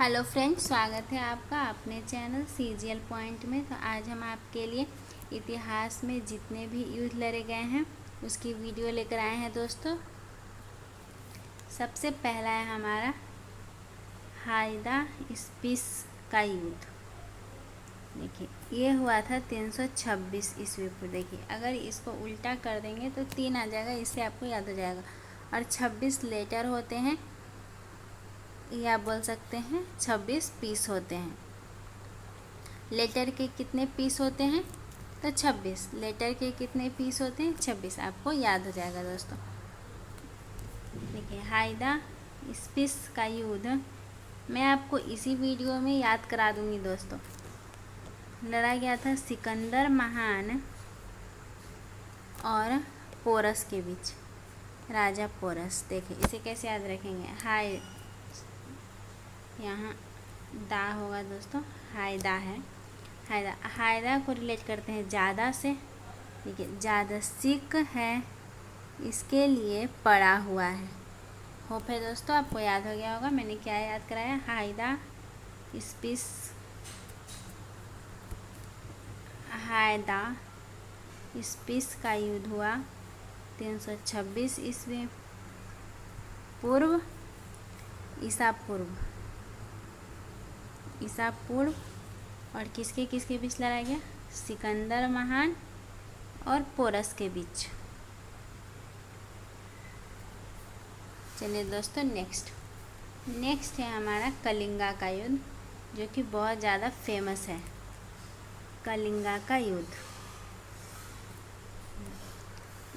Hello friends, स्वागत है आपका अपने चैनल सीजीएल पॉइंट में। तो आज हम आपके लिए इतिहास में जितने भी युद्ध लड़े गए हैं उसकी वीडियो लेकर आए हैं दोस्तों। सबसे पहला है हमारा हाइदा स्पिस का युद्ध। देखिए, ये हुआ था 326 ईस्वी पूर्व। देखिए, अगर इसको उल्टा कर देंगे तो 3 आ जाएगा, इससे आपको याद हो जाएगा। और 26 लेटर होते हैं, या बोल सकते हैं 26 पीस होते हैं। लेटर के कितने पीस होते हैं? तो 26। लेटर के कितने पीस होते हैं? 26। आपको याद हो जाएगा दोस्तों। देखिए, हाइदा स्पिस का युद्ध मैं आपको इसी वीडियो में याद करा दूंगी दोस्तों। लड़ा गया था सिकंदर महान और पोरस के बीच, राजा पोरस। देखिए, इसे कैसे याद रखेंगे? हाय, यहाँ दा होगा दोस्तों, हायदा है। हायदा को रिलेट करते हैं ज़्यादा से। देखिए, ज़्यादा सिक है, इसके लिए पड़ा हुआ है। होप है दोस्तों आपको याद हो गया होगा मैंने क्या याद कराया। हायदा स्पिस का युद्ध हुआ 326 ईस्वी पूर्व ईसा पूर्व। और किसके बीच लड़ा गया? सिकंदर महान और पोरस के बीच। चलिए दोस्तों, नेक्स्ट है हमारा कलिंगा का युद्ध, जो कि बहुत ज़्यादा फेमस है। कलिंगा का युद्ध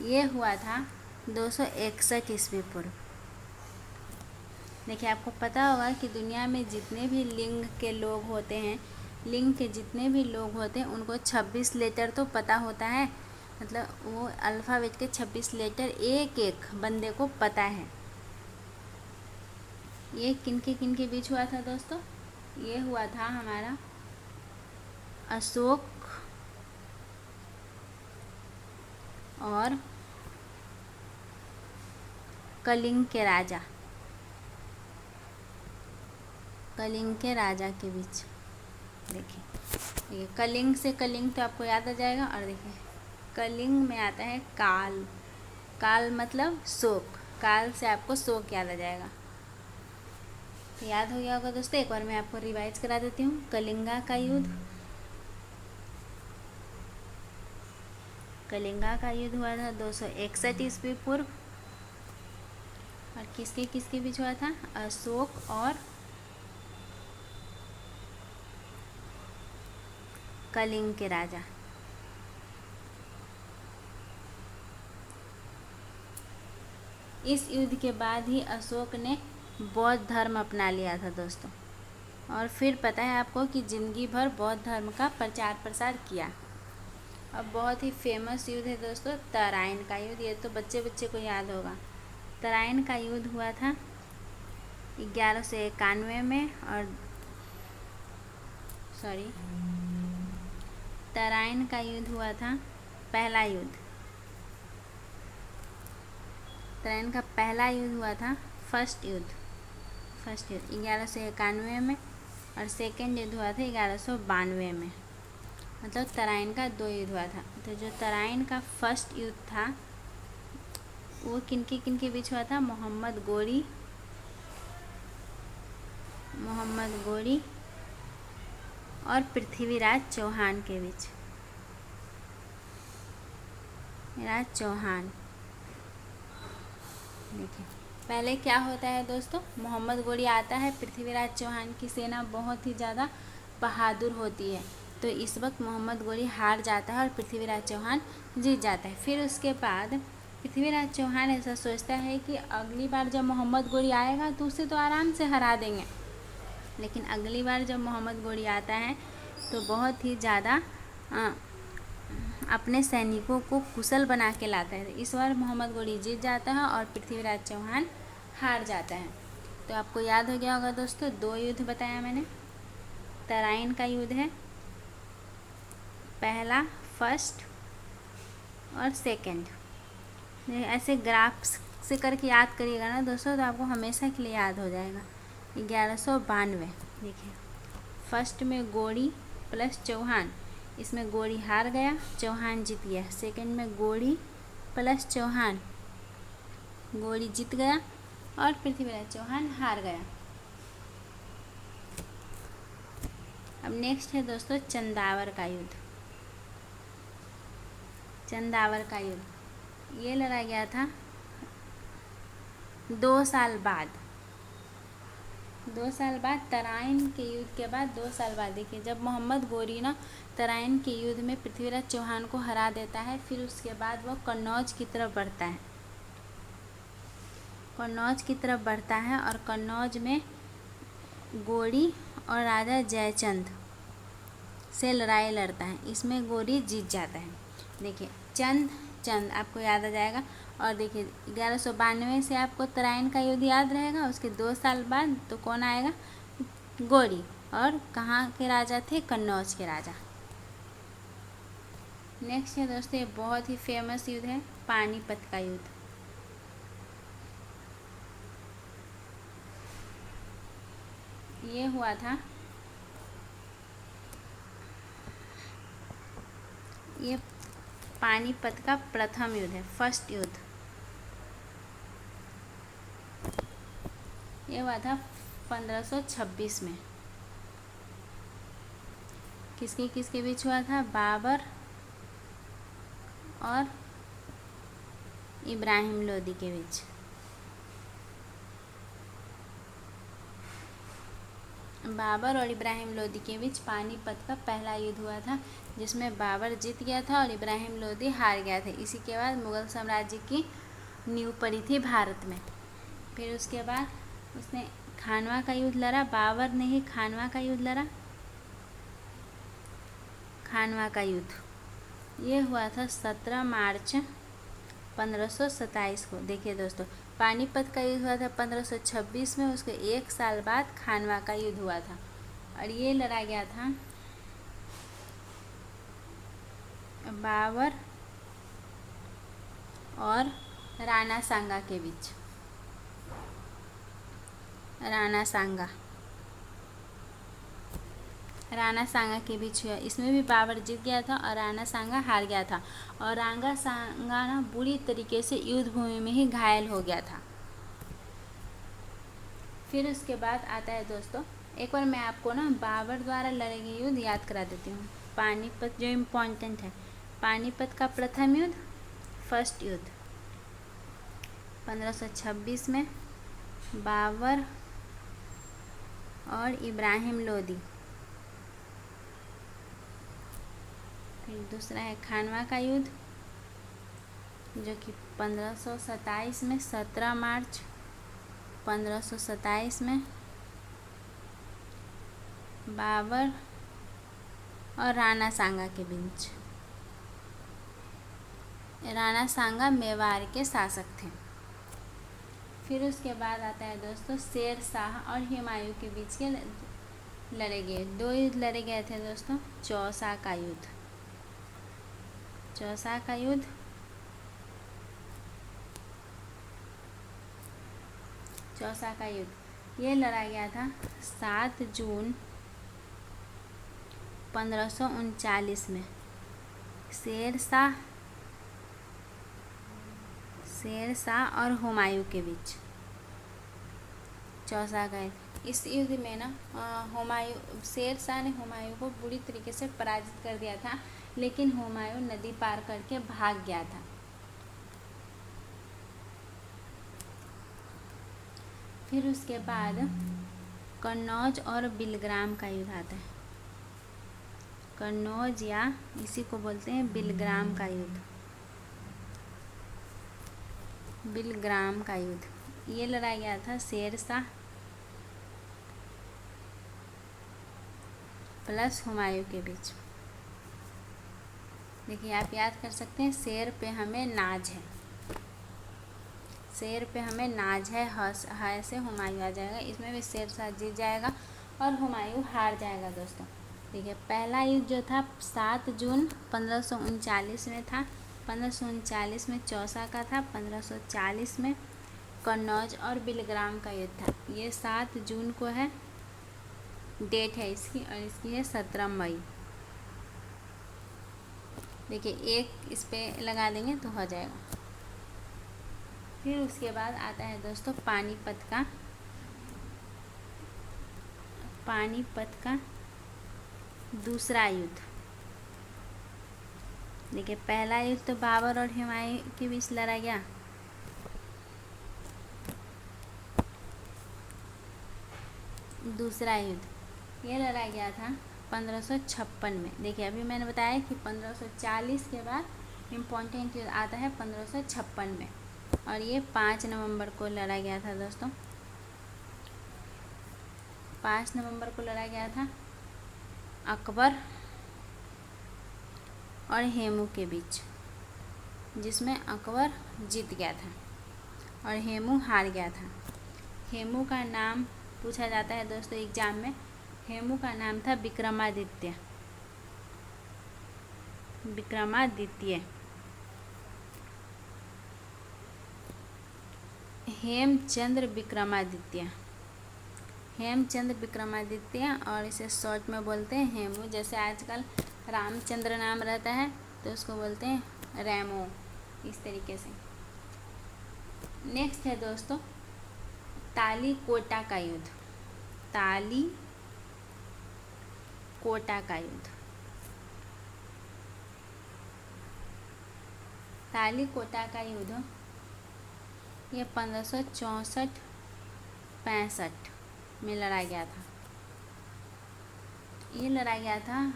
ये हुआ था 261 ईस्वी पूर्व। देखिए, आपको पता होगा कि दुनिया में जितने भी लिंग के लोग होते हैं, उनको 26 लेटर तो पता होता है। मतलब वो अल्फ़ाबेट के 26 लेटर एक एक बंदे को पता है। ये किनके बीच हुआ था दोस्तों? ये हुआ था हमारा अशोक और कलिंग के राजा के बीच। देखिए, ये कलिंग से कलिंग तो आपको याद आ जाएगा। और देखिए, कलिंग में आता है काल मतलब शोक। काल से आपको शोक याद आ जाएगा। तो याद हो गया होगा दोस्तों। एक बार मैं आपको रिवाइज करा देती हूँ। कलिंगा का युद्ध हुआ था 261 ईस्वी पूर्व। और किसके बीच हुआ था? अशोक और कलिंग के राजा। इस युद्ध के बाद ही अशोक ने बौद्ध धर्म अपना लिया था दोस्तों। और फिर पता है आपको कि जिंदगी भर बौद्ध धर्म का प्रचार प्रसार किया। अब बहुत ही फेमस युद्ध है दोस्तों, तराइन का युद्ध। ये तो बच्चे को याद होगा। तराइन का युद्ध हुआ था 1191 में। और तराइन का युद्ध हुआ था पहला युद्ध। तराइन का पहला युद्ध हुआ था फर्स्ट युद्ध 1191 में। और सेकेंड युद्ध हुआ था 1192 में। मतलब तराइन का 2 युद्ध हुआ था। तो जो तराइन का फर्स्ट युद्ध था वो किनके बीच हुआ था? मोहम्मद गोरी और पृथ्वीराज चौहान के बीच। राज चौहान। देखिए, पहले क्या होता है दोस्तों? मोहम्मद गोरी आता है। पृथ्वीराज चौहान की सेना बहुत ही ज़्यादा बहादुर होती है। तो इस वक्त मोहम्मद गोरी हार जाता है और पृथ्वीराज चौहान जीत जाता है। फिर उसके बाद पृथ्वीराज चौहान ऐसा सोचता है कि अगली बार जब मोहम्मद गोरी आएगा तो उसे तो आराम से हरा देंगे। लेकिन अगली बार जब मोहम्मद गोरी आता है तो बहुत ही ज़्यादा अपने सैनिकों को कुशल बना के लाता है। इस बार मोहम्मद गोरी जीत जाता है और पृथ्वीराज चौहान हार जाता है। तो आपको याद हो गया होगा दोस्तों, 2 युद्ध बताया मैंने। तराइन का युद्ध है पहला, फर्स्ट और सेकंड। ऐसे ग्राफ्स से करके याद करिएगा ना दोस्तों, तो आपको हमेशा के लिए याद हो जाएगा। 1192 देखिए फर्स्ट में गोरी प्लस चौहान, इसमें गोरी हार गया, चौहान जीत गया। सेकंड में गोरी प्लस चौहान, गोरी जीत गया और पृथ्वीराज चौहान हार गया। अब नेक्स्ट है दोस्तों चंदावर का युद्ध। चंदावर का युद्ध ये लड़ा गया था 2 साल बाद। 2 साल बाद तराइन के युद्ध के बाद 2 साल बाद देखिए जब मोहम्मद गोरी ना तराइन के युद्ध में पृथ्वीराज चौहान को हरा देता है, फिर उसके बाद वो कन्नौज की तरफ बढ़ता है। कन्नौज की तरफ बढ़ता है और कन्नौज में गोरी और राजा जयचंद से लड़ाई लड़ता है। इसमें गोरी जीत जाता है। देखिए चंद आपको याद आ जाएगा। और देखिए 1192 से आपको तराइन का युद्ध याद रहेगा। उसके 2 साल बाद तो कौन आएगा? गोरी। और कहाँ के राजा थे? कन्नौज के राजा। नेक्स्ट है दोस्तों ये बहुत ही फेमस युद्ध है पानीपत का युद्ध। ये हुआ था, ये पानीपत का प्रथम युद्ध है, फर्स्ट युद्ध। ये हुआ था 1526 में। किसके किसके बीच हुआ था? बाबर और इब्राहिम लोदी के बीच। बाबर और इब्राहिम लोदी के बीच पानीपत का पहला युद्ध हुआ था, जिसमें बाबर जीत गया था और इब्राहिम लोदी हार गया था। इसी के बाद मुग़ल साम्राज्य की नींव पड़ी थी भारत में। फिर उसके बाद उसने खानवा का युद्ध लड़ा। बाबर ने ही खानवा का युद्ध लड़ा। खानवा का युद्ध ये हुआ था 17 मार्च 1527 को। देखिए दोस्तों पानीपत का युद्ध हुआ था 1526 में। उसके 1 साल बाद खानवा का युद्ध हुआ था और ये लड़ा गया था बाबर और राणा सांगा के बीच। राणा सांगा के बीच हुआ। इसमें भी बाबर जीत गया था और राणा सांगा हार गया था। और राणा सांगा ना बुरी तरीके से युद्ध भूमि में ही घायल हो गया था। फिर उसके बाद आता है दोस्तों, एक बार मैं आपको ना बाबर द्वारा लड़े गए युद्ध याद करा देती हूँ। पानीपत जो इम्पोर्टेंट है, पानीपत का प्रथम युद्ध, फर्स्ट युद्ध 1526 में बाबर और इब्राहिम लोदी। फिर दूसरा है खानवा का युद्ध जो कि 1527 में, 17 मार्च 1527 में बाबर और राणा सांगा के बीच। राणा सांगा मेवाड़ के शासक थे। फिर उसके बाद आता है दोस्तों शेर शाह और हुमायूं के बीच के लड़े गए 2 युद्ध लड़े गए थे दोस्तों। चौसा का युद्ध, चौसा का युद्ध ये लड़ा गया था 7 जून 1539 में। शेर शाह और हुमायूं के बीच चौसा का युद्ध। इस युद्ध में ना शेर शाह ने हुमायूं को बुरी तरीके से पराजित कर दिया था, लेकिन हुमायूं नदी पार करके भाग गया था। फिर उसके बाद कन्नौज और बिलग्राम का युद्ध आता है। कन्नौज या इसी को बोलते हैं बिलग्राम का युद्ध। बिलग्राम का युद्ध ये लड़ा गया था शेर शाह प्लस हुमायूं के बीच। देखिए आप याद कर सकते हैं, शेर पे हमें नाज है, शेर पे हमें नाज है, हाय से हुमायूं आ जाएगा। इसमें भी शेर शाह जीत जाएगा और हुमायूं हार जाएगा दोस्तों। देखिए पहला युद्ध जो था 7 जून 1539 में था। 1539 में चौसा का था। 1540 में कन्नौज और बिलग्राम का युद्ध था। ये 7 जून को है डेट है इसकी, और इसकी है 17 मई। देखिए एक इस पे लगा देंगे तो हो जाएगा। फिर उसके बाद आता है दोस्तों पानीपत का दूसरा युद्ध। देखिए पहला युद्ध तो बाबर और हुमायूं के बीच लड़ा गया। दूसरा युद्ध ये लड़ा गया था 1556 में। देखिए अभी मैंने बताया कि 1540 के बाद इम्पोर्टेंट युद्ध आता है 1556 में, और ये 5 नवंबर को लड़ा गया था दोस्तों। 5 नवंबर को लड़ा गया था अकबर और हेमू के बीच, जिसमें अकबर जीत गया था और हेमू हार गया था। हेमू का नाम पूछा जाता है दोस्तों एग्जाम में। हेमू का नाम था विक्रमादित्य। हेमचंद्र विक्रमादित्य, और इसे शॉर्ट में बोलते हैं हेमू। जैसे आजकल रामचंद्र नाम रहता है तो उसको बोलते हैं रेमो, इस तरीके से। नेक्स्ट है दोस्तों तालीकोटा का युद्ध। तालीकोटा का युद्ध ये 1564-65 में लड़ा गया था। ये लड़ा गया था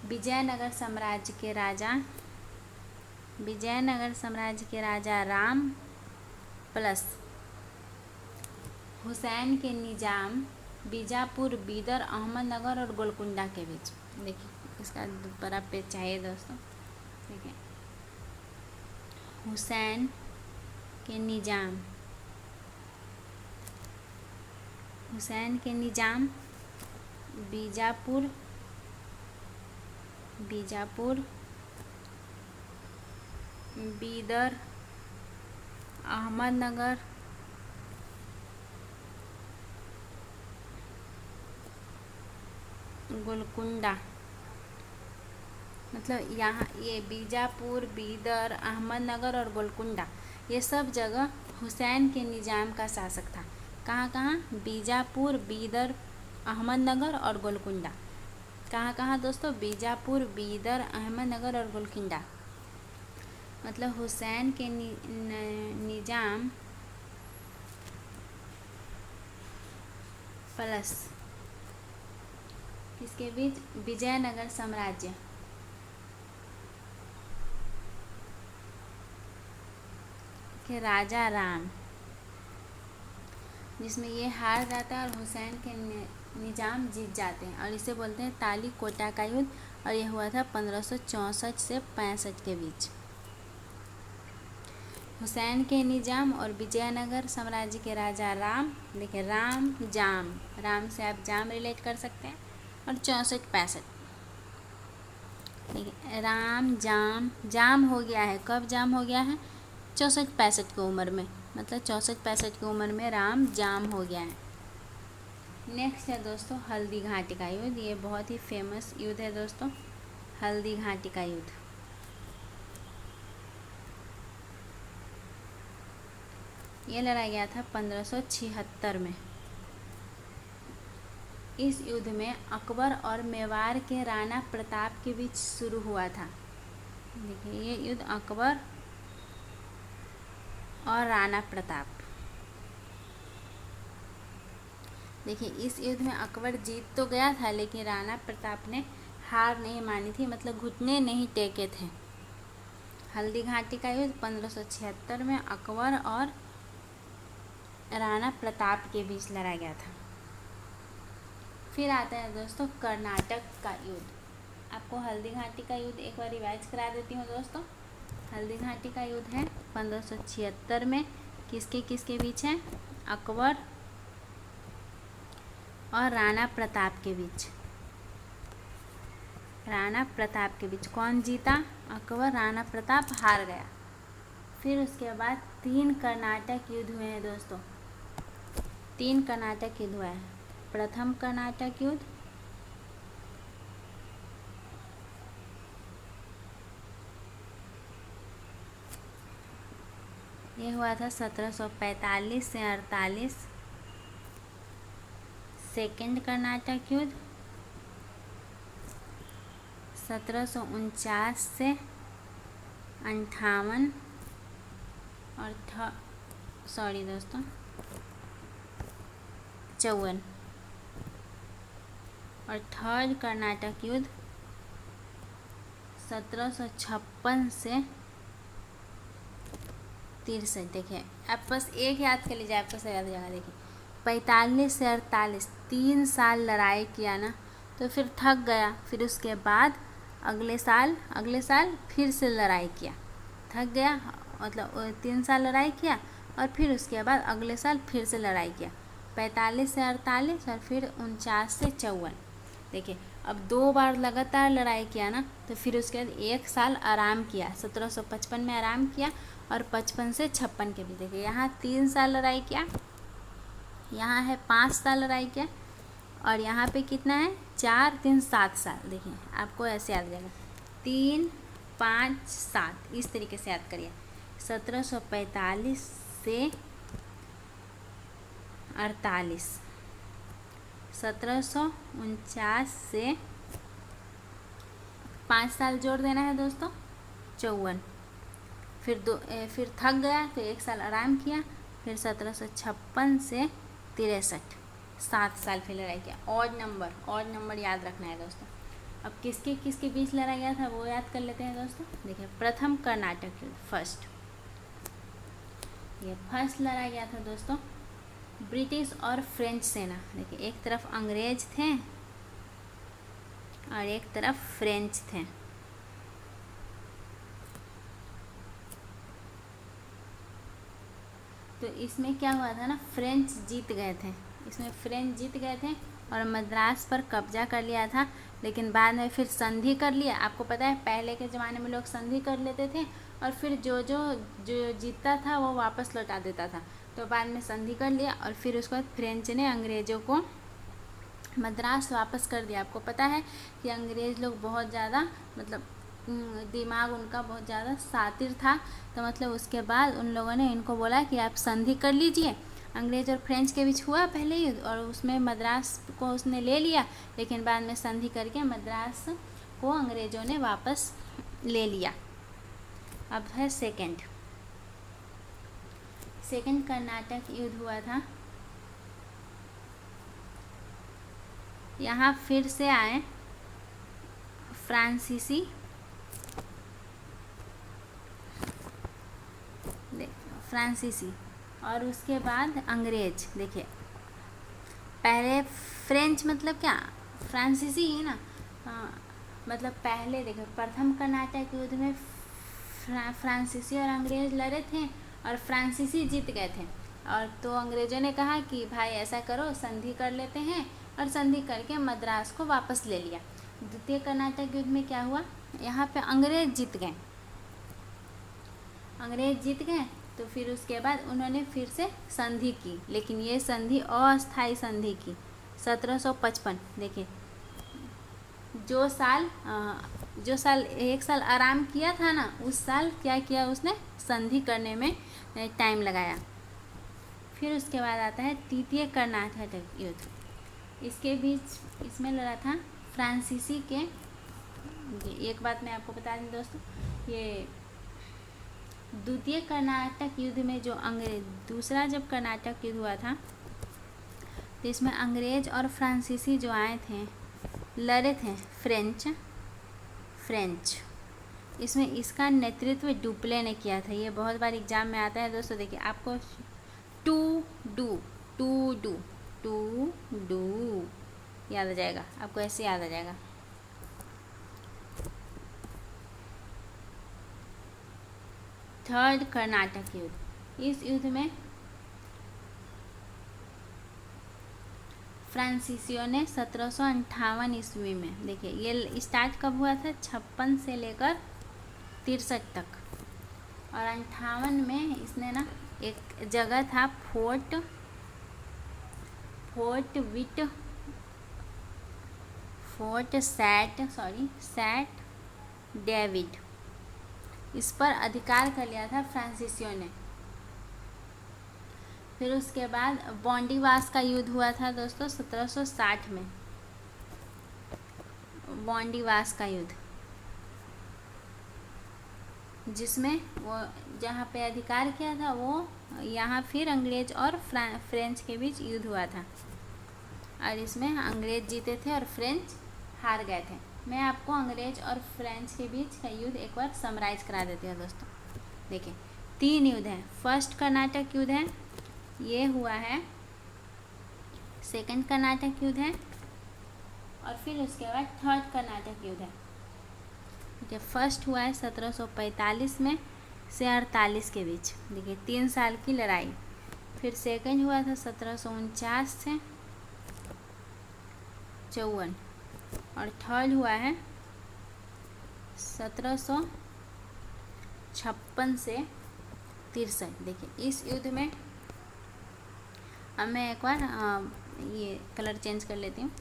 विजयनगर साम्राज्य के राजा राम प्लस हुसैन के निजाम बीजापुर, बीदर, अहमदनगर और गोलकुंडा के बीच। देखिए इसका बड़ा पेज चाहिए दोस्तों। देखिए हुसैन के निजाम बीजापुर, बीदर, अहमदनगर, गोलकुंडा। मतलब यहाँ ये बीजापुर, बीदर, अहमदनगर और गोलकुंडा, ये सब जगह हुसैन के निजाम का शासक था। कहाँ बीजापुर, बीदर, अहमदनगर और गोलकुंडा। कहाँ दोस्तों? बीजापुर, बीदर, अहमदनगर और गोलकुंडा। मतलब हुसैन के निजाम प्लस किसके बीच? विजयनगर साम्राज्य के राजा राम, जिसमें ये हार जाता है और हुसैन के निजाम जीत जाते हैं, और इसे बोलते हैं तालीकोटा का युद्ध। और यह हुआ था 1564 से 65 के बीच। हुसैन के निजाम और विजयनगर साम्राज्य के राजा राम। देखिए राम से आप जाम रिलेट कर सकते हैं, और 64-65। देखिए राम जाम हो गया है। कब जाम हो गया है? 64-65 की उम्र में। मतलब 64-65 की उम्र में राम जाम हो गया है। नेक्स्ट है दोस्तों हल्दी घाटी का युद्ध। ये बहुत ही फेमस युद्ध है दोस्तों, हल्दी घाटी का युद्ध। ये लड़ा गया था 1576 में। इस युद्ध में अकबर और मेवाड़ के राणा प्रताप के बीच शुरू हुआ था। देखिए ये युद्ध अकबर और राणा प्रताप। देखिए इस युद्ध में अकबर जीत तो गया था, लेकिन राणा प्रताप ने हार नहीं मानी थी, मतलब घुटने नहीं टेके थे। हल्दी घाटी का युद्ध 1576 में अकबर और राणा प्रताप के बीच लड़ा गया था। फिर आता है दोस्तों कर्नाटक का युद्ध। आपको हल्दी घाटी का युद्ध एक बार रिवाइज करा देती हूँ दोस्तों। हल्दी घाटी का युद्ध है 1576 में। किसके बीच है? अकबर और राणा प्रताप के बीच। कौन जीता? अकबर। राणा प्रताप हार गया। फिर उसके बाद 3 कर्नाटक युद्ध हुए हैं दोस्तों। 3 कर्नाटक युद्ध हुआ है। प्रथम कर्नाटक युद्ध, ये हुआ था 1745 से 48। सेकेंड कर्नाटक युद्ध 1749 से 58। और 54। और थर्ड कर्नाटक युद्ध 1756 से 63। देखिए आप बस एक याद कर लीजिए, आपको सही याद हो जाएगा। देखिए 45 से 48 3 साल लड़ाई किया ना, तो फिर थक गया। फिर उसके बाद अगले साल फिर से लड़ाई किया, थक गया, मतलब 3 साल लड़ाई किया और फिर उसके बाद अगले साल फिर से लड़ाई किया। 45 से 48 और फिर 49 से 54। देखिए अब 2 बार लगातार लड़ाई किया ना, तो फिर उसके बाद 1 साल आराम किया। 1755 में आराम किया और 55 से 56 के बीच। देखिए यहाँ 3 साल लड़ाई किया, यहाँ है 5 साल लड़ाई किया, और यहाँ पे कितना है 4 3 7 साल। देखिए आपको ऐसे याद रहेगा 3 5 7, इस तरीके से याद करिए। 1745 से 48, 1749 से 5 साल जोड़ देना है दोस्तों, 54। फिर थक गया तो 1 साल आराम किया। फिर 1756 से 63, 7 साल फिर लड़ाई किया। ऑड नंबर याद रखना है दोस्तों। अब किसके किसके बीच लड़ा गया था वो याद कर लेते हैं दोस्तों। देखिए प्रथम कर्नाटक युद्ध फर्स्ट, ये फर्स्ट लड़ा गया था दोस्तों ब्रिटिश और फ्रेंच सेना। देखिए एक तरफ अंग्रेज थे और एक तरफ फ्रेंच थे। तो इसमें क्या हुआ था ना, फ्रेंच जीत गए थे। इसमें फ्रेंच जीत गए थे और मद्रास पर कब्जा कर लिया था, लेकिन बाद में फिर संधि कर लिया। आपको पता है पहले के ज़माने में लोग संधि कर लेते थे और फिर जो जीतता था वो वापस लौटा देता था। तो बाद में संधि कर लिया और फिर उसके बाद फ्रेंच ने अंग्रेज़ों को मद्रास वापस कर दिया। आपको पता है कि अंग्रेज़ लोग बहुत ज़्यादा, मतलब दिमाग उनका बहुत ज़्यादा शातिर था। तो मतलब उसके बाद उन लोगों ने इनको बोला कि आप संधि कर लीजिए। अंग्रेज़ और फ्रेंच के बीच हुआ पहले युद्ध और उसमें मद्रास को उसने ले लिया, लेकिन बाद में संधि करके मद्रास को अंग्रेज़ों ने वापस ले लिया। अब है सेकंड कर्नाटक युद्ध हुआ था। यहाँ फिर से आए फ्रांसीसी, और उसके बाद अंग्रेज। देखिए पहले फ्रेंच मतलब क्या, फ्रांसीसी ही ना। मतलब पहले देखो प्रथम कर्नाटक युद्ध में फ्रांसीसी और अंग्रेज लड़े थे और फ्रांसीसी जीत गए थे। और तो अंग्रेज़ों ने कहा कि भाई ऐसा करो संधि कर लेते हैं, और संधि करके मद्रास को वापस ले लिया। द्वितीय कर्नाटक युद्ध में क्या हुआ, यहाँ पे अंग्रेज जीत गए। तो फिर उसके बाद उन्होंने फिर से संधि की, लेकिन ये संधि अस्थायी संधि की 1755। देखिए जो साल 1 साल आराम किया था ना, उस साल क्या किया उसने, संधि करने में टाइम लगाया। फिर उसके बाद आता है तृतीय कर्नाटक युद्ध। इसके बीच इसमें लड़ा था फ्रांसीसी के। एक बात मैं आपको बता दूं दोस्तों, ये द्वितीय कर्नाटक युद्ध में जो दूसरा जब कर्नाटक युद्ध हुआ था, तो इसमें अंग्रेज और फ्रांसीसी जो आए थे लड़े थे फ्रेंच। इसमें इसका नेतृत्व डुप्ले ने किया था। ये बहुत बार एग्जाम में आता है दोस्तों। देखिए आपको टू डू याद आ जाएगा, आपको ऐसे याद आ जाएगा। थर्ड कर्नाटक युद्ध, इस युद्ध में फ्रांसीसियों ने 1758 ईस्वी में, देखिए ये स्टार्ट कब हुआ था, 56 से लेकर 63 तक। और 58 में इसने ना एक जगह था फोर्ट सैट डेविड, इस पर अधिकार कर लिया था फ्रांसीसियों ने। फिर उसके बाद बॉन्डीवास का युद्ध हुआ था दोस्तों 1760 में, बॉन्डीवास का युद्ध, जिसमें वो जहाँ पे अधिकार किया था वो यहाँ फिर अंग्रेज और फ्रेंच के बीच युद्ध हुआ था, और इसमें अंग्रेज जीते थे और फ्रेंच हार गए थे। मैं आपको अंग्रेज और फ्रेंच के बीच का युद्ध एक बार समराइज करा देती हूँ दोस्तों। देखिए 3 युद्ध हैं। फर्स्ट कर्नाटक युद्ध है, ये हुआ है। सेकंड कर्नाटक युद्ध है, और फिर उसके बाद थर्ड कर्नाटक युद्ध है। देखिए फर्स्ट हुआ है 1745 में से 48 के बीच, देखिए 3 साल की लड़ाई। फिर सेकंड हुआ था 1749 से 54, और थर्ड हुआ है 1756 से 63। देखिए इस युद्ध में, अब मैं एक बार ये कलर चेंज कर लेती हूँ।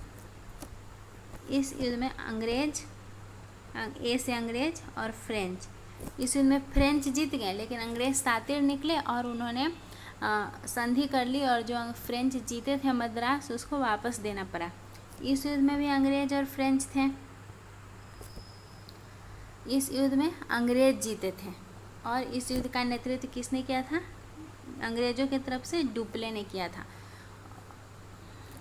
इस युद्ध में अंग्रेज, ए से अंग्रेज और फ्रेंच, इस युद्ध में फ्रेंच जीत गए, लेकिन अंग्रेज सातिर निकले और उन्होंने संधि कर ली, और जो फ्रेंच जीते थे मद्रास, उसको वापस देना पड़ा। इस युद्ध में भी अंग्रेज और फ्रेंच थे। इस युद्ध में अंग्रेज जीते थे, और इस युद्ध का नेतृत्व किसने किया था? अंग्रेजों की तरफ से डुप्ले ने किया था।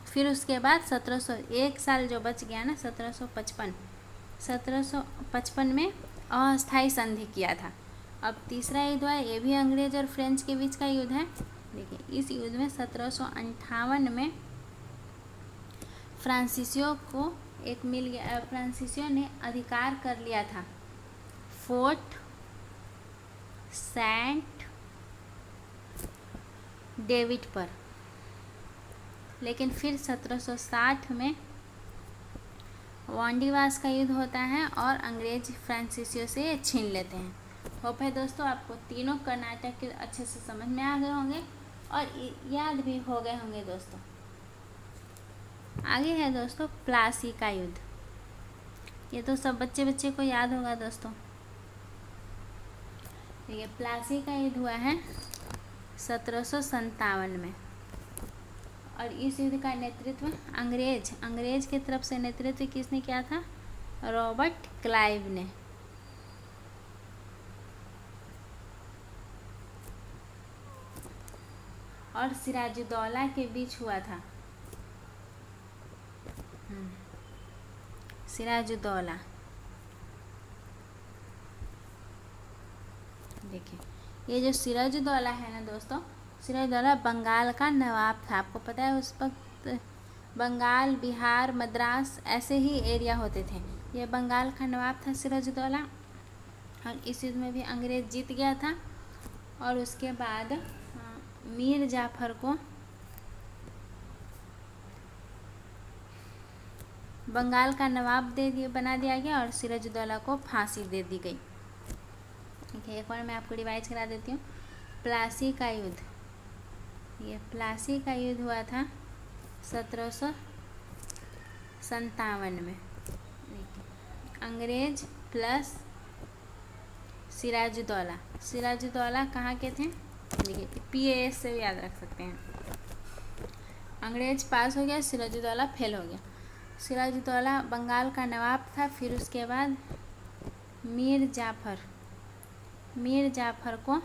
फिर उसके बाद 1701 साल जो बच गया ना, 1755 में अस्थायी संधि किया था। अब तीसरा युद्ध हुआ, ये भी अंग्रेज और फ्रेंच के बीच का युद्ध है। देखिए इस युद्ध में 1758 में फ्रांसीसियों को एक मिल गया, फ्रांसीसियों ने अधिकार कर लिया था फोर्ट सेंट डेविड पर। लेकिन फिर 1760 में बॉन्डीवास का युद्ध होता है और अंग्रेज फ्रांसीसियों से छीन लेते हैं। होप है दोस्तों आपको तीनों कर्नाटक के अच्छे से समझ में आ गए होंगे और याद भी हो गए होंगे दोस्तों। आगे है दोस्तों प्लासी का युद्ध। ये तो सब बच्चे को याद होगा दोस्तों। देखिए प्लासी का युद्ध हुआ है 1757 में, और इस युद्ध का नेतृत्व अंग्रेज की तरफ से नेतृत्व किसने किया था? रॉबर्ट क्लाइव ने। और सिराजुद्दौला के बीच हुआ था। सिराजुद्दौला, देखिए ये जो सिराजुद्दौला है ना दोस्तों, सिराजुद्दौला बंगाल का नवाब था। आपको पता है उस वक्त बंगाल, बिहार, मद्रास ऐसे ही एरिया होते थे। ये बंगाल का नवाब था सिराजुद्दौला, और इस युद्ध में भी अंग्रेज जीत गया था। और उसके बाद मीर जाफर को बंगाल का नवाब बना दिया गया और सिराजुद्दौला को फांसी दे दी गई। ठीक है, एक बार मैं आपको रिवाइज करा देती हूँ। प्लासी का युद्ध, ये प्लासी का युद्ध हुआ था 1757 में। अंग्रेज प्लस सिराजुद्दौला। सिराजुद्दौला कहाँ के थे? देखिए PAS से भी याद रख सकते हैं। अंग्रेज पास हो गया, सिराजुद्दौला फेल हो गया। सिराजुद्दौला बंगाल का नवाब था। फिर उसके बाद मीर जाफर को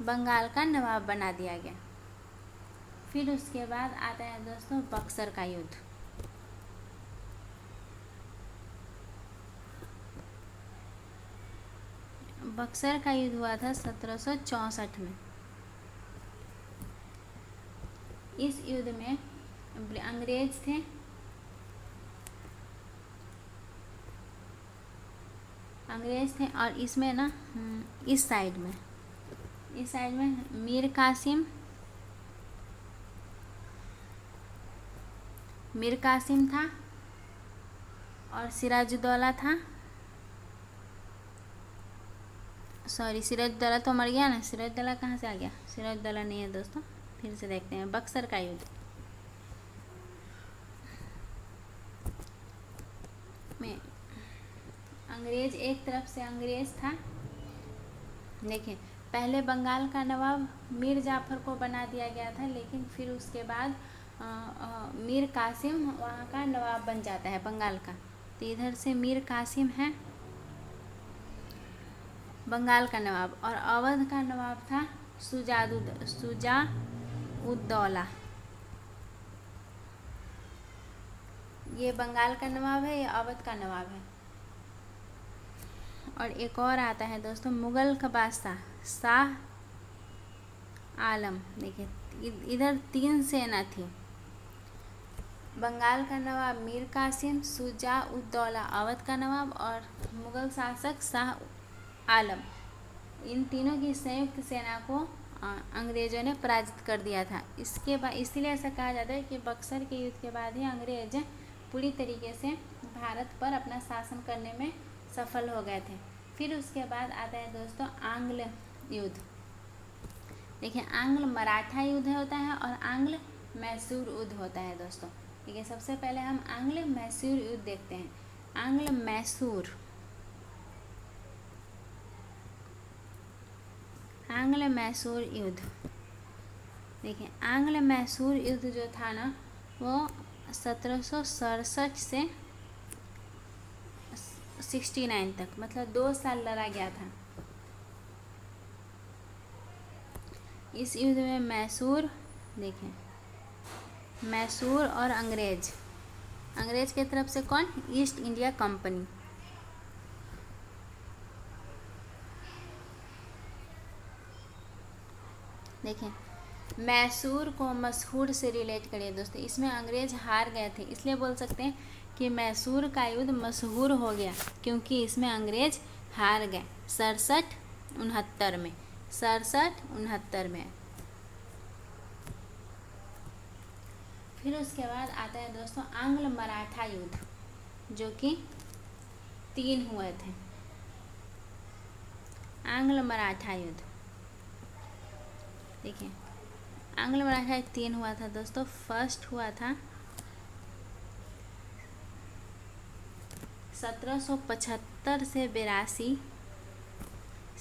बंगाल का नवाब बना दिया गया। फिर उसके बाद आता है दोस्तों बक्सर का युद्ध। बक्सर का युद्ध हुआ था 1764 में। इस युद्ध में अंग्रेज थे और इसमें ना इस साइड में मीर कासिम था और सिराजुद्दौला था। सॉरी, सिराजुद्दौला तो मर गया ना। सिराजुद्दौला कहाँ से आ गया? सिराजुद्दौला नहीं है दोस्तों, फिर से देखते हैं बक्सर का युद्ध। में अंग्रेज, एक तरफ से अंग्रेज था। देखिए, पहले बंगाल का नवाब मीर जाफ़र को बना दिया गया था, लेकिन फिर उसके बाद मीर कासिम वहाँ का नवाब बन जाता है बंगाल का। तो इधर से मीर कासिम है बंगाल का नवाब, और अवध का नवाब था शुजा-उद-दौला। ये बंगाल का नवाब है, ये अवध का नवाब है। और एक और आता है दोस्तों, मुग़ल का बादशाह शाह आलम। देखिए, इधर 3 सेना थी, बंगाल का नवाब मीर कासिम, शुजा-उद-दौला अवध का नवाब, और मुग़ल शासक शाह आलम। इन तीनों की संयुक्त सेना को अंग्रेज़ों ने पराजित कर दिया था। इसके बाद इसीलिए ऐसा कहा जाता है कि बक्सर के युद्ध के बाद ही अंग्रेज पूरी तरीके से भारत पर अपना शासन करने में सफल हो गए थे। फिर उसके बाद आता है दोस्तों आंग्ल युद्ध। देखिए, आंग्ल मराठा युद्ध होता है और आंग्ल मैसूर युद्ध होता है दोस्तों। ठीक है, सबसे पहले हम आंग्ल मैसूर युद्ध देखते हैं। आंग्ल मैसूर युद्ध। देखिए, आंग्ल मैसूर युद्ध जो था ना, वो 1767 से 69 तक, मतलब 2 साल लड़ा गया था। इस युद्ध में मैसूर, देखें, मैसूर और अंग्रेज की तरफ से कौन? East India company. देखें, मैसूर को मशहूर से रिलेट करिए दोस्तों। इसमें अंग्रेज हार गए थे, इसलिए बोल सकते हैं कि मैसूर का युद्ध मशहूर हो गया, क्योंकि इसमें अंग्रेज हार गए 67-69 में। फिर उसके बाद आता है दोस्तों आंग्ल मराठा युद्ध, जो कि 3 हुए थे। आंग्ल मराठा युद्ध, देखिए, आंग्ल मराठा 3 हुआ था दोस्तों। फर्स्ट हुआ था 1775 से 82।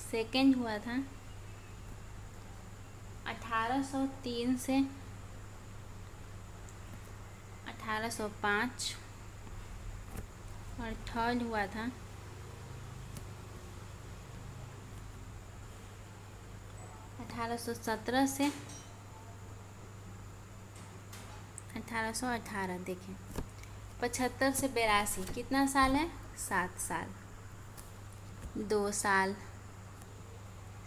सेकेंड हुआ था 1803 से 1805, और थर्ड हुआ था 1817 से 1818। देखें, 75 से 82 कितना साल है? 7 साल, 2 साल।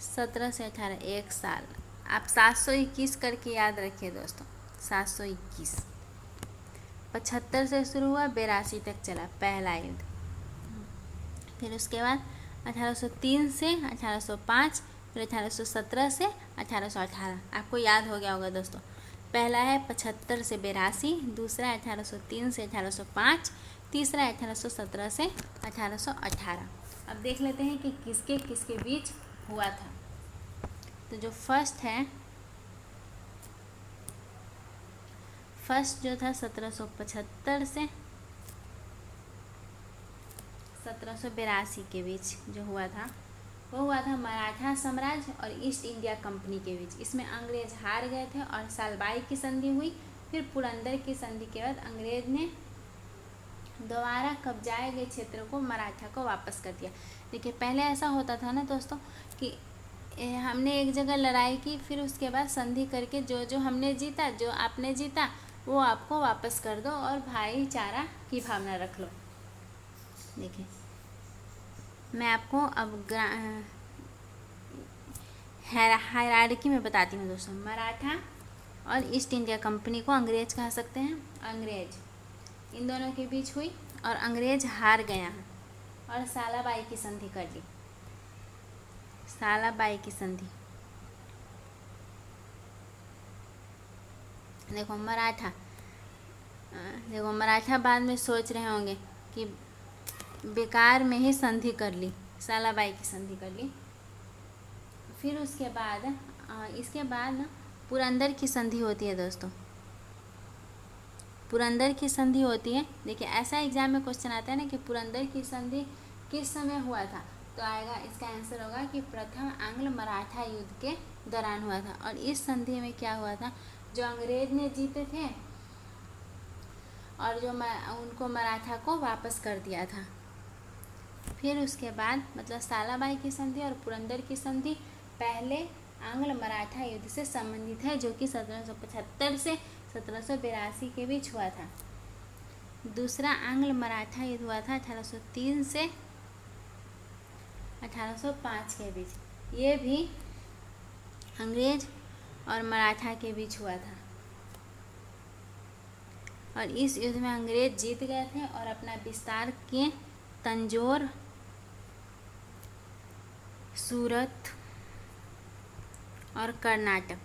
17 से 18 1 साल। आप 721 करके याद रखिए दोस्तों, 721। 75 से शुरू हुआ, 82 तक चला पहला युद्ध। फिर उसके बाद 1803 से 1805, फिर 1817 से 1818। आपको याद हो गया होगा दोस्तों। पहला है 75 से 82, दूसरा 1803 से 1805, तीसरा 1817 से 1818। अब देख लेते हैं कि किसके किसके बीच हुआ था। तो जो फर्स्ट जो था 1775 से 1782 के बीच जो हुआ था, वो हुआ था मराठा साम्राज्य और ईस्ट इंडिया कंपनी के बीच। इसमें अंग्रेज हार गए थे और सालबाई की संधि हुई। फिर पुरंदर की संधि के बाद अंग्रेज ने दोबारा कब्जाए गए क्षेत्रों को मराठा को वापस कर दिया। देखिए, पहले ऐसा होता था ना दोस्तों कि हमने एक जगह लड़ाई की, फिर उसके बाद संधि करके जो हमने जीता, जो आपने जीता, वो आपको वापस कर दो और भाईचारा की भावना रख लो। देखिए, मैं आपको अब हायरार्की में बताती हूँ दोस्तों। मराठा और ईस्ट इंडिया कंपनी को अंग्रेज कह सकते हैं। अंग्रेज, इन दोनों के बीच हुई और अंग्रेज हार गया और सालाबाई की संधि कर ली। सालाबाई की संधि। देखो मराठा बाद में सोच रहे होंगे कि बेकार में ही संधि कर ली, सालाबाई की संधि कर ली। फिर उसके बाद इसके बाद पुरंदर की संधि होती है दोस्तों। पुरंदर की संधि होती है। देखिए ऐसा एग्जाम में क्वेश्चन आता है ना कि पुरंदर की संधि किस समय हुआ था, तो आएगा इसका आंसर होगा कि प्रथम आंग्ल मराठा युद्ध के दौरान हुआ था। और इस संधि में क्या हुआ था, जो अंग्रेज ने जीते थे और जो उनको मराठा को वापस कर दिया था। फिर उसके बाद मतलब सालाबाई की संधि और पुरंदर की संधि पहले आंग्ल मराठा युद्ध से संबंधित है, जो कि 1775 से 1782 के बीच हुआ था। दूसरा आंग्ल मराठा युद्ध हुआ था 1803 से 1805 के बीच। ये भी अंग्रेज और मराठा के बीच हुआ था और इस युद्ध में अंग्रेज जीत गए थे और अपना विस्तार किए तंजौर, सूरत और कर्नाटक।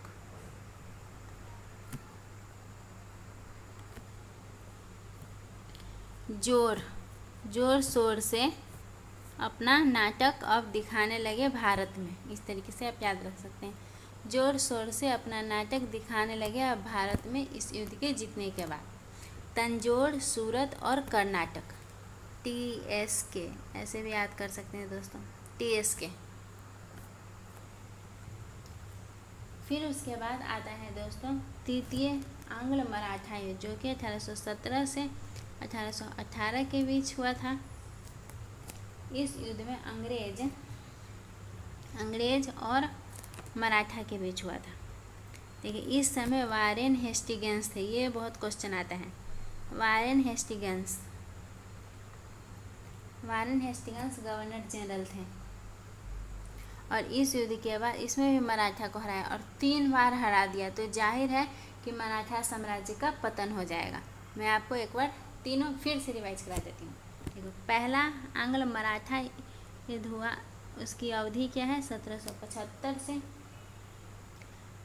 जोर शोर से अपना नाटक अब दिखाने लगे भारत में, इस तरीके से आप याद रख सकते हैं। जोर शोर से अपना नाटक दिखाने लगे अब भारत में इस युद्ध के जीतने के बाद। तंजौर, सूरत और कर्नाटक, TSK ऐसे भी याद कर सकते हैं दोस्तों, TSK। फिर उसके बाद आता है दोस्तों तृतीय आंग्ल मराठा युद्ध, जो कि 1817 से 1818 के बीच हुआ था। इस युद्ध में अंग्रेज और मराठा के बीच हुआ था। देखिए इस समय वारेन हेस्टिंग्स थे, ये बहुत क्वेश्चन आता है। वारेन हेस्टिंग्स गवर्नर जनरल थे और इस युद्ध के बाद इसमें भी मराठा को हराया और 3 बार हरा दिया, तो जाहिर है कि मराठा साम्राज्य का पतन हो जाएगा। मैं आपको एक बार तीनों फिर से रिवाइज करा देती हूँ। देखो पहला आंग्ल मराठा युद्ध हुआ, उसकी अवधि क्या है 1775 से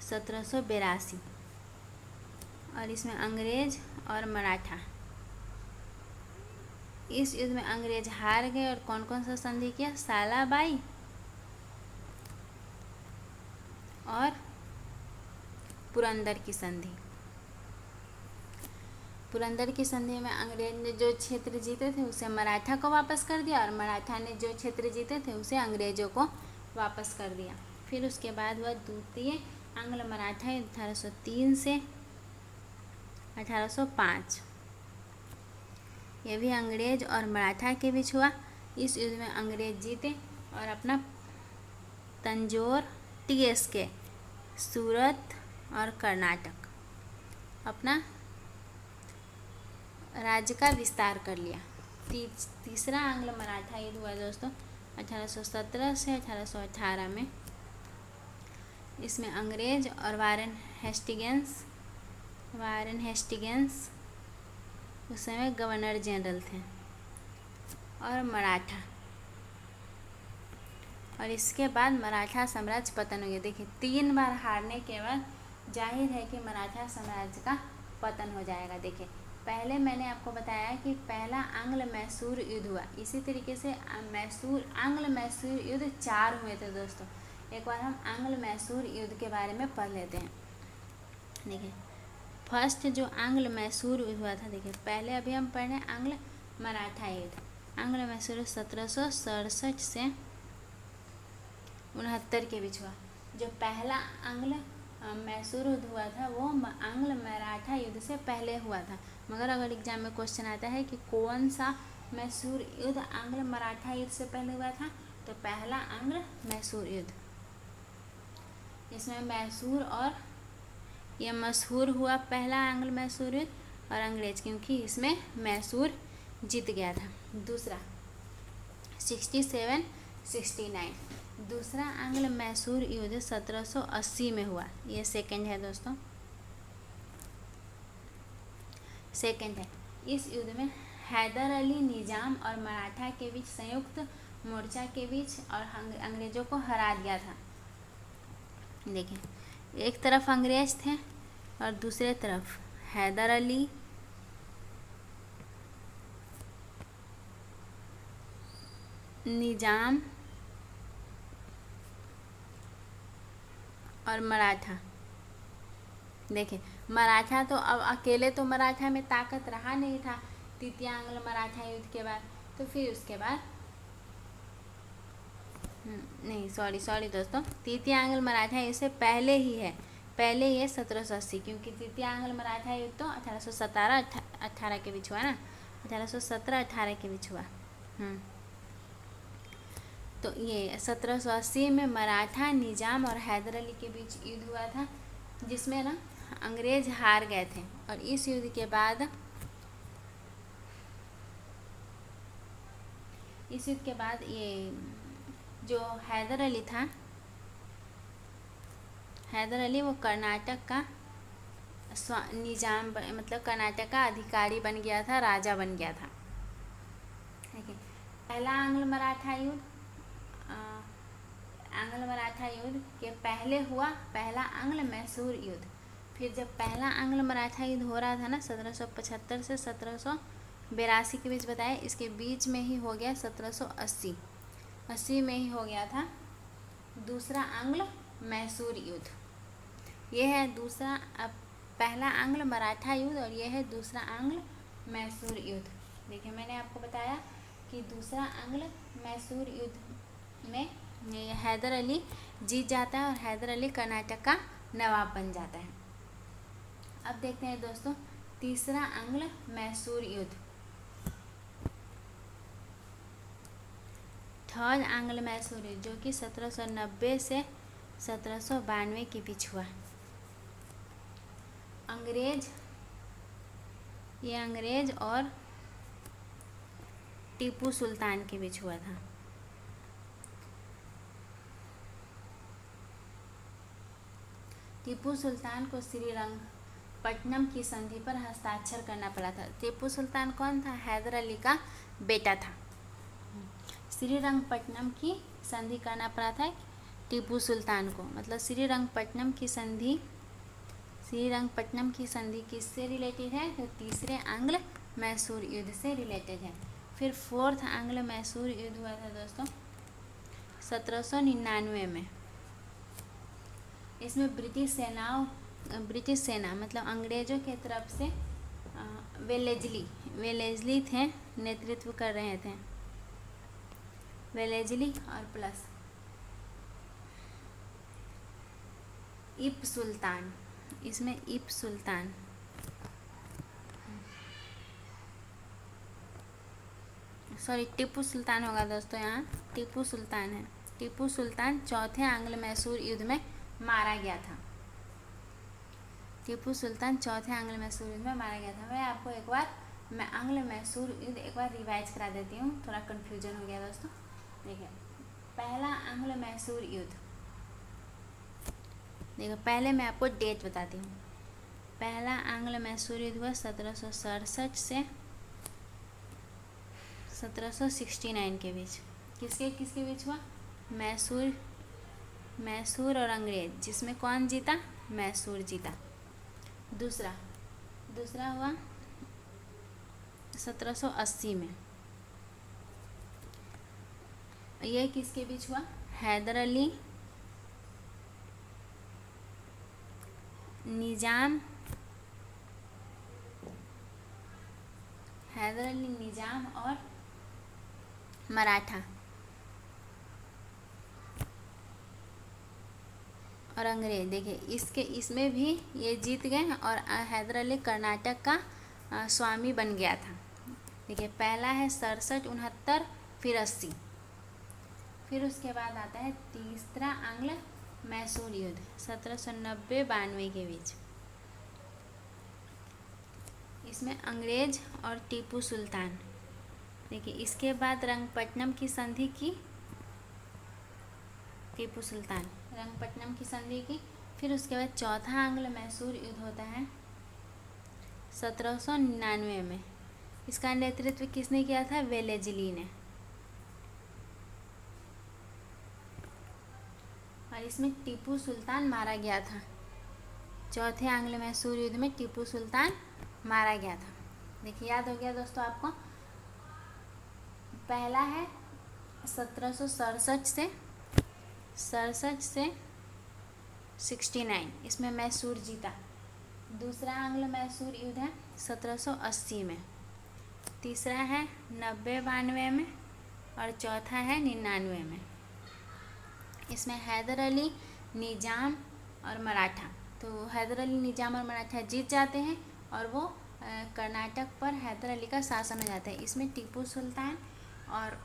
1782 और इसमें अंग्रेज और मराठा। इस युद्ध में अंग्रेज हार गए और कौन कौन सा संधि किया, सालाबाई और पुरंदर की संधि। पुरंदर की संधि में अंग्रेज ने जो क्षेत्र जीते थे उसे मराठा को वापस कर दिया और मराठा ने जो क्षेत्र जीते थे उसे अंग्रेजों को वापस कर दिया। फिर उसके बाद वह द्वितीय आंग्ल मराठा युद्ध 1803 से 1805, यह भी अंग्रेज और मराठा के बीच हुआ। इस युद्ध में अंग्रेज जीते और अपना तंजौर, TSK, सूरत और कर्नाटक अपना राज्य का विस्तार कर लिया। तीसरा आंग्ल मराठा युद्ध हुआ दोस्तों 1817 से 1818 में। इसमें अंग्रेज और वारेन हेस्टिंग्स उस समय गवर्नर जनरल थे और मराठा, और इसके बाद मराठा साम्राज्य पतन हो गया। देखिए 3 बार हारने के बाद जाहिर है कि मराठा साम्राज्य का पतन हो जाएगा। देखिए पहले मैंने आपको बताया कि पहला आंग्ल मैसूर युद्ध हुआ, इसी तरीके से आंग्ल मैसूर युद्ध 4 हुए थे दोस्तों। एक बार हम आंग्ल मैसूर युद्ध के बारे में पढ़ लेते हैं। देखिए फर्स्ट जो आंग्ल मैसूर युद्ध हुआ था, देखिए पहले अभी हम पढ़ रहे हैं आंग्ल मराठा युद्ध। आंग्ल मैसूर 1767 से 69 के बीच हुआ। जो पहला आंग्ल मैसूर युद्ध हुआ था वो आंग्ल मराठा युद्ध से पहले हुआ था। मगर अगर एग्जाम में क्वेश्चन आता है कि कौन सा मैसूर युद्ध आंग्ल मराठा युद्ध से पहले हुआ था, तो पहला आंग्ल मैसूर युद्ध। इसमें मैसूर और यह मशहूर हुआ पहला आंग्ल मैसूर युद्ध और अंग्रेज, क्योंकि इसमें मैसूर जीत गया था। दूसरा 67-69 दूसरा आंग्ल मैसूर युद्ध 1780 में हुआ, ये सेकंड है दोस्तों, सेकंड है। इस युद्ध में हैदर अली निजाम और मराठा के बीच संयुक्त मोर्चा के बीच और अंग्रेजों को हरा दिया था। देखिए एक तरफ अंग्रेज थे और दूसरे तरफ हैदर अली, निजाम और मराठा। देखिए मराठा तो अब अकेले तो मराठा में ताकत रहा नहीं था तृतीय आंग्ल मराठा युद्ध के बाद। तो फिर उसके बाद नहीं सॉरी दोस्तों, तृतीय आंग्ल मराठा युद्ध से पहले ही है 1780, क्योंकि तृतीय आंग्ल मराठा युद्ध तो 1817-18 के बीच हुआ ना, 1817-18 के बीच हुआ। तो ये 1780 में मराठा निजाम और हैदर अली के बीच युद्ध हुआ था, जिसमें ना अंग्रेज हार गए थे। और इस युद्ध के बाद ये जो हैदर अली था, हैदर अली वो कर्नाटक का निजाम मतलब कर्नाटक का अधिकारी बन गया था, राजा बन गया था। देखिए पहला आंग्ल मराठा युद्ध के पहले हुआ पहला आंग्ल मैसूर युद्ध। फिर जब पहला आंग्ल मराठा युद्ध हो रहा था ना 1775 से 1782 के बीच बताया, इसके बीच में ही हो गया 1780 में ही हो गया था दूसरा आंग्ल मैसूर युद्ध। ये है दूसरा, अब पहला आंग्ल मराठा युद्ध और ये है दूसरा आंग्ल मैसूर युद्ध। देखिए मैंने आपको बताया कि दूसरा आंग्ल मैसूर युद्ध में हैदर अली जीत जाता है और हैदर अली कर्नाटक का नवाब बन जाता है। अब देखते हैं दोस्तों तीसरा आंग्ल मैसूर युद्ध। थर्ड आंग्ल मैसूर युद्ध जो कि 1790 से 1792 के बीच हुआ। अंग्रेज और टीपू सुल्तान के बीच हुआ था। टीपू सुल्तान को श्रीरंगपट्टनम की संधि पर हस्ताक्षर करना पड़ा था। टीपू सुल्तान कौन था? हैदर अली का बेटा था। श्रीरंगपट्टनम की संधि करना पड़ा था टीपू सुल्तान को। मतलब श्रीरंगपट्टनम की संधि किससे रिलेटेड है? तो तीसरे आंग्ल मैसूर युद्ध से रिलेटेड है। फिर फोर्थ आंग्ल मैसूर युद्ध हुआ था दोस्तों 1799 में। इसमें ब्रिटिश सेना मतलब अंग्रेजों के तरफ से वेलेजली थे, नेतृत्व कर रहे थे। वेलेजली और प्लस ईप सुल्तान, इसमें ईप सुल्तान टीपू सुल्तान होगा दोस्तों, यहाँ टीपू सुल्तान है। टीपू सुल्तान चौथे आंग्ल मैसूर युद्ध में मारा गया था। टीपू सुल्तान चौथे आंग्ल मैसूर युद्ध में मारा गया था। मैं आपको एक बार आंग्ल मैसूर युद्ध एक बार रिवाइज करा देती हूँ, थोड़ा कन्फ्यूजन हो गया दोस्तों। देखिए पहला आंग्ल मैसूर युद्ध, देखो पहले मैं आपको डेट बताती हूँ। पहला आंग्ल मैसूर युद्ध हुआ 1767 से 1769 के बीच। किसके बीच हुआ? मैसूर और अंग्रेज, जिसमें कौन जीता? मैसूर जीता। दूसरा हुआ 1780 में। यह किसके बीच हुआ? हैदर अली निजाम और मराठा और अंग्रेज। देखिए इसमें भी ये जीत गए और हैदर अली कर्नाटक का स्वामी बन गया था। देखिए पहला है 67, 69, फिर 80। फिर उसके बाद आता है तीसरा आंग्ल मैसूर युद्ध 1790-92 के बीच। इसमें अंग्रेज और टीपू सुल्तान। देखिए इसके बाद रंगपट्टनम की संधि की टीपू सुल्तान, रंगपट्टनम की संधि की। फिर उसके बाद चौथा आंग्ल मैसूर युद्ध होता है 1799 में। इसका नेतृत्व किसने किया था? वेलेजली ने। और इसमें टीपू सुल्तान मारा गया था। चौथे आंग्ल मैसूर युद्ध में टीपू सुल्तान मारा गया था। देखिए याद हो गया दोस्तों आपको। पहला है 1767 से 69, इसमें मैसूर जीता। दूसरा आंग्ल मैसूर युद्ध है 1780 में, तीसरा है 90-92 में, और चौथा है 99 में। इसमें हैदर अली, निजाम और मराठा, तो हैदर अली, निजाम और मराठा जीत जाते हैं और वो कर्नाटक पर हैदर अली का शासन हो जाता है। इसमें टीपू सुल्तान और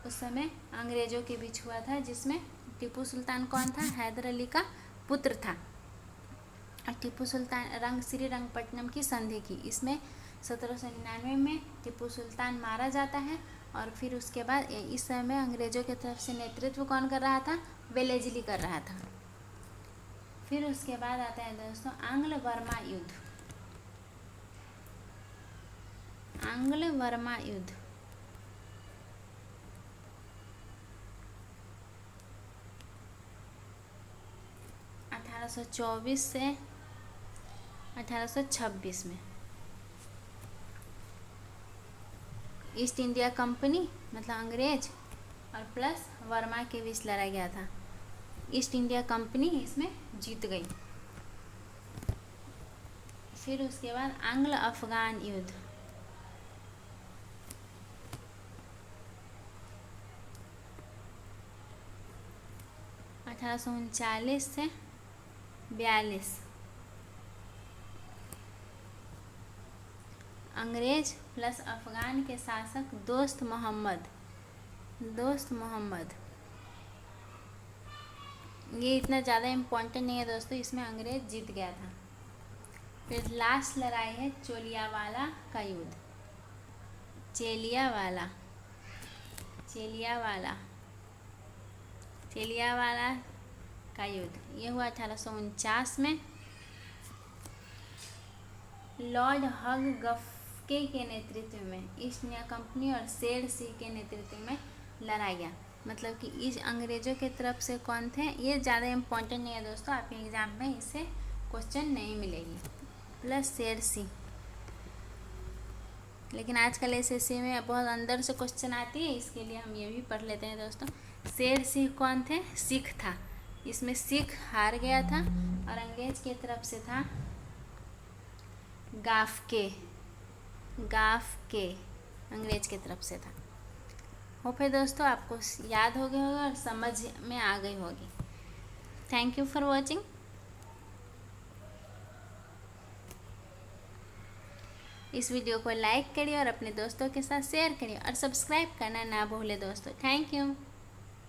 उस समय अंग्रेज़ों के बीच हुआ था, जिसमें टीपू सुल्तान कौन था? हैदर अली का पुत्र था। और टीपू सुल्तान श्री रंगपट्टनम की संधि की। इसमें 1799 में टीपू सुल्तान मारा जाता है और फिर उसके बाद इस समय अंग्रेज़ों की तरफ से नेतृत्व कौन कर रहा था? वेलेस्ली कर रहा था। फिर उसके बाद आता है दोस्तों आंग्ल बर्मा युद्ध। आंग्ल बर्मा युद्ध 1824 से 1826 में। ईस्ट इंडिया कंपनी मतलब अंग्रेज और प्लस वर्मा के बीच लड़ा गया था। ईस्ट इंडिया कंपनी इसमें जीत गई। फिर उसके बाद आंग्ल अफगान युद्ध 1839 से 42। अंग्रेज प्लस अफगान के शासक दोस्त मोहम्मद, ये इतना ज़्यादा इम्पोर्टेंट नहीं है दोस्तों, इसमें अंग्रेज जीत गया था। फिर लास्ट लड़ाई है चोलियावाला का युद्ध। चेलियावाला का युद्ध ये हुआ 1849 में। लॉर्ड हगगफके के नेतृत्व में ईस्ट इंडिया कंपनी और शेर सिंह के नेतृत्व में लड़ा गया। मतलब कि इस अंग्रेज़ों के तरफ से कौन थे? ये ज़्यादा इम्पोर्टेंट नहीं है दोस्तों, आपके एग्ज़ाम में इससे क्वेश्चन नहीं मिलेगी। प्लस शेर सिंह, लेकिन आजकल एसएससी में बहुत अंदर से क्वेश्चन आती है, इसके लिए हम ये भी पढ़ लेते हैं दोस्तों। शेर सिंह कौन थे? सिख था। इसमें सिख हार गया था और अंग्रेज की तरफ से था गाफके अंग्रेज की तरफ से था। होप है दोस्तों आपको याद हो गया होगा और समझ में आ गई होगी। Thank you for watching. इस वीडियो को लाइक करिए और अपने दोस्तों के साथ शेयर करिए और सब्सक्राइब करना ना भूलें दोस्तों। Thank you.